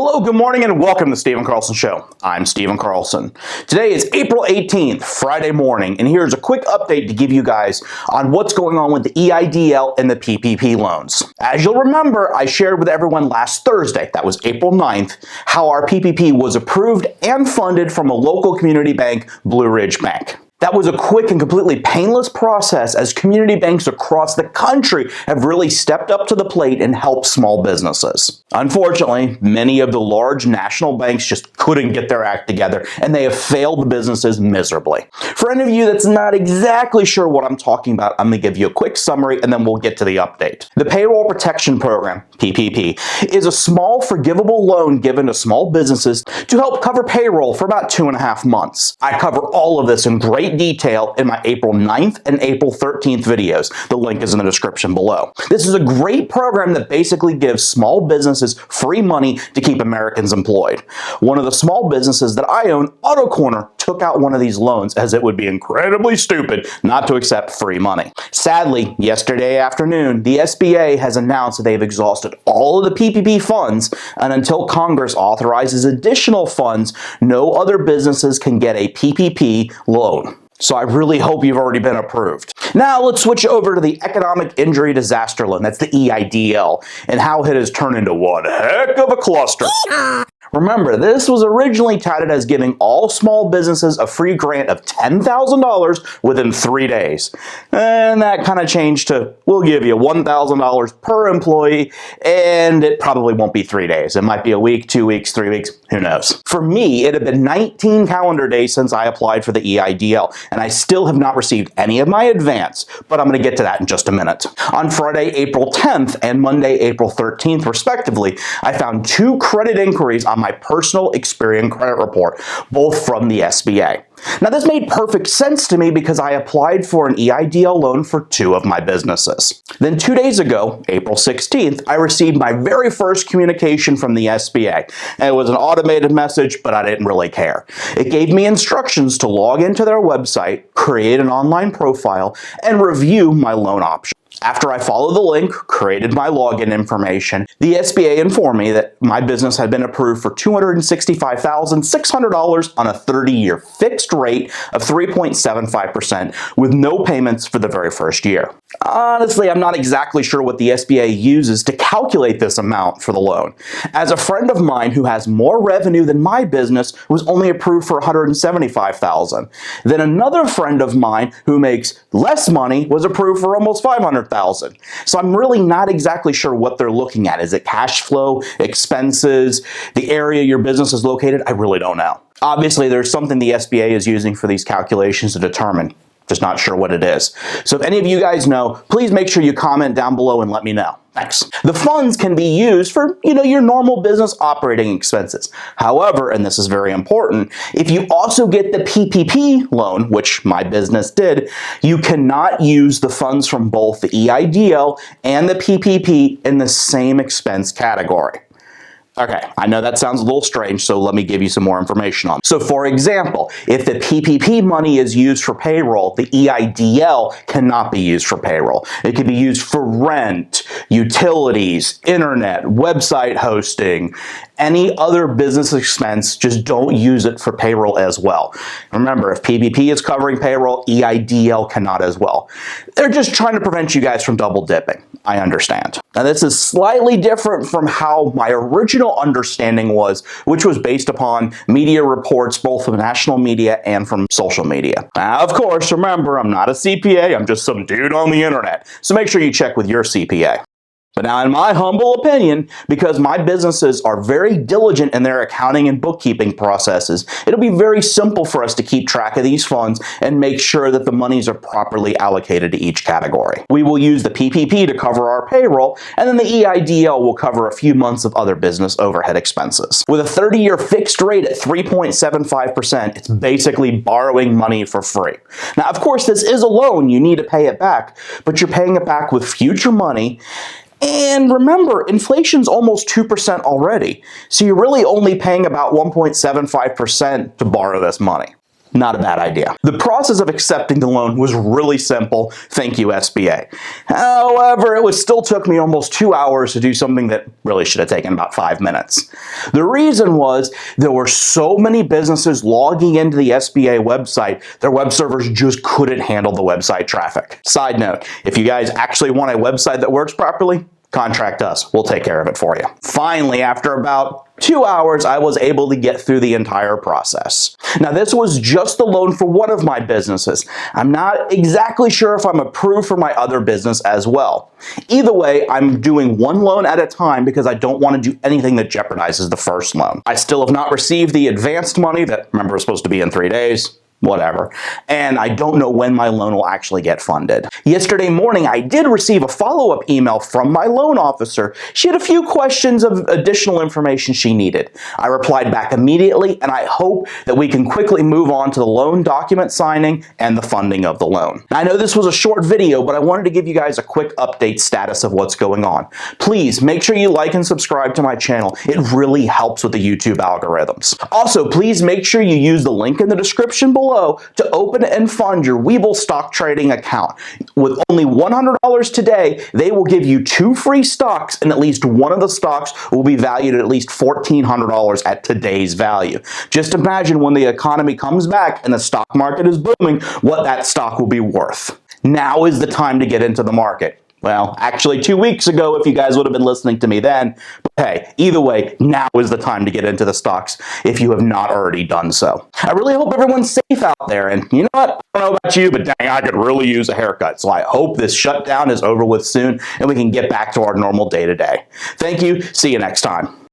Hello, good morning, and welcome to the Stephen Carlson Show. I'm Stephen Carlson. Today is April 18th, Friday morning, and here's a quick update to give you guys on what's going on with the EIDL and the PPP loans. As you'll remember, I shared with everyone last Thursday, that was April 9th, how our PPP was approved and funded from a local community bank, Blue Ridge Bank. That was a quick and completely painless process as community banks across the country have really stepped up to the plate and helped small businesses. Unfortunately, many of the large national banks just couldn't get their act together and they have failed businesses miserably. For any of you that's not exactly sure what I'm talking about, I'm going to give you a quick summary and then we'll get to the update. The Payroll Protection Program, PPP, is a small forgivable loan given to small businesses to help cover payroll for about 2.5 months. I cover all of this in great detail in my April 9th and April 13th videos. The link is in the description below. This is a great program that basically gives small businesses free money to keep Americans employed. One of the small businesses that I own, AutoCorner, took out one of these loans as it would be incredibly stupid not to accept free money. Sadly, yesterday afternoon, the SBA has announced that they've exhausted all of the PPP funds, and until Congress authorizes additional funds, no other businesses can get a PPP loan. So I really hope you've already been approved. Now let's switch over to the Economic Injury Disaster Loan, that's the EIDL, and how it has turned into one heck of a cluster. Remember, this was originally touted as giving all small businesses a free grant of $10,000 within 3 days. And that kind of changed to, we'll give you $1,000 per employee, and it probably won't be 3 days. It might be a week, 2 weeks, 3 weeks, who knows. For me, it had been 19 calendar days since I applied for the EIDL, and I still have not received any of my advance, but I'm going to get to that in just a minute. On Friday, April 10th and Monday, April 13th, respectively, I found 2 credit inquiries on my personal Experian credit report, both from the SBA. Now, this made perfect sense to me because I applied for an EIDL loan for 2 of my businesses. Then 2 days ago, April 16th, I received my very first communication from the SBA. And it was an automated message, but I didn't really care. It gave me instructions to log into their website, create an online profile, and review my loan options. After I followed the link, created my login information, the SBA informed me that my business had been approved for $265,600 on a 30-year fixed rate of 3.75% with no payments for the very first year. Honestly, I'm not exactly sure what the SBA uses to calculate this amount for the loan, as a friend of mine who has more revenue than my business was only approved for $175,000. Then another friend of mine who makes less money was approved for almost $500,000. So I'm really not exactly sure what they're looking at. Is it cash flow, expenses, the area your business is located? I really don't know. Obviously, there's something the SBA is using for these calculations to determine. Just not sure what it is. So if any of you guys know, please make sure you comment down below and let me know. Thanks. The funds can be used for, your normal business operating expenses. However, and this is very important, if you also get the PPP loan, which my business did, you cannot use the funds from both the EIDL and the PPP in the same expense category. Okay, I know that sounds a little strange, so let me give you some more information on it. So for example, if the PPP money is used for payroll, the EIDL cannot be used for payroll. It can be used for rent, utilities, internet, website hosting, any other business expense, just don't use it for payroll as well. Remember, if PPP is covering payroll, EIDL cannot as well. They're just trying to prevent you guys from double dipping. I understand. Now, this is slightly different from how my original understanding was, which was based upon media reports, both from national media and from social media. Now, of course, remember, I'm not a CPA, I'm just some dude on the internet. So make sure you check with your CPA. But now, in my humble opinion, because my businesses are very diligent in their accounting and bookkeeping processes, it'll be very simple for us to keep track of these funds and make sure that the monies are properly allocated to each category. We will use the PPP to cover our payroll, and then the EIDL will cover a few months of other business overhead expenses. With a 30-year fixed rate at 3.75%, it's basically borrowing money for free. Now, of course, this is a loan. You need to pay it back, but you're paying it back with future money. And remember, inflation's almost 2% already, so you're really only paying about 1.75% to borrow this money. Not a bad idea. The process of accepting the loan was really simple. Thank you, SBA. However, it still took me almost 2 hours to do something that really should have taken about 5 minutes. The reason was there were so many businesses logging into the SBA website, their web servers just couldn't handle the website traffic. Side note, if you guys actually want a website that works properly, contact us. We'll take care of it for you. Finally, after about 2 hours, I was able to get through the entire process. Now, this was just the loan for one of my businesses. I'm not exactly sure if I'm approved for my other business as well. Either way, I'm doing one loan at a time because I don't want to do anything that jeopardizes the first loan. I still have not received the advanced money that, remember, was supposed to be in 3 days. Whatever. And I don't know when my loan will actually get funded. Yesterday morning, I did receive a follow-up email from my loan officer. She had a few questions of additional information she needed. I replied back immediately, and I hope that we can quickly move on to the loan document signing and the funding of the loan. Now, I know this was a short video, but I wanted to give you guys a quick update status of what's going on. Please make sure you like and subscribe to my channel. It really helps with the YouTube algorithms. Also, please make sure you use the link in the description below to open and fund your Webull stock trading account. With only $100 today, they will give you 2 free stocks, and at least one of the stocks will be valued at least $1,400 at today's value. Just imagine when the economy comes back and the stock market is booming, what that stock will be worth. Now is the time to get into the market. Well, actually 2 weeks ago, if you guys would have been listening to me then. But hey, either way, now is the time to get into the stocks if you have not already done so. I really hope everyone's safe out there. And you know what? I don't know about you, but dang, I could really use a haircut. So I hope this shutdown is over with soon and we can get back to our normal day-to-day. Thank you. See you next time.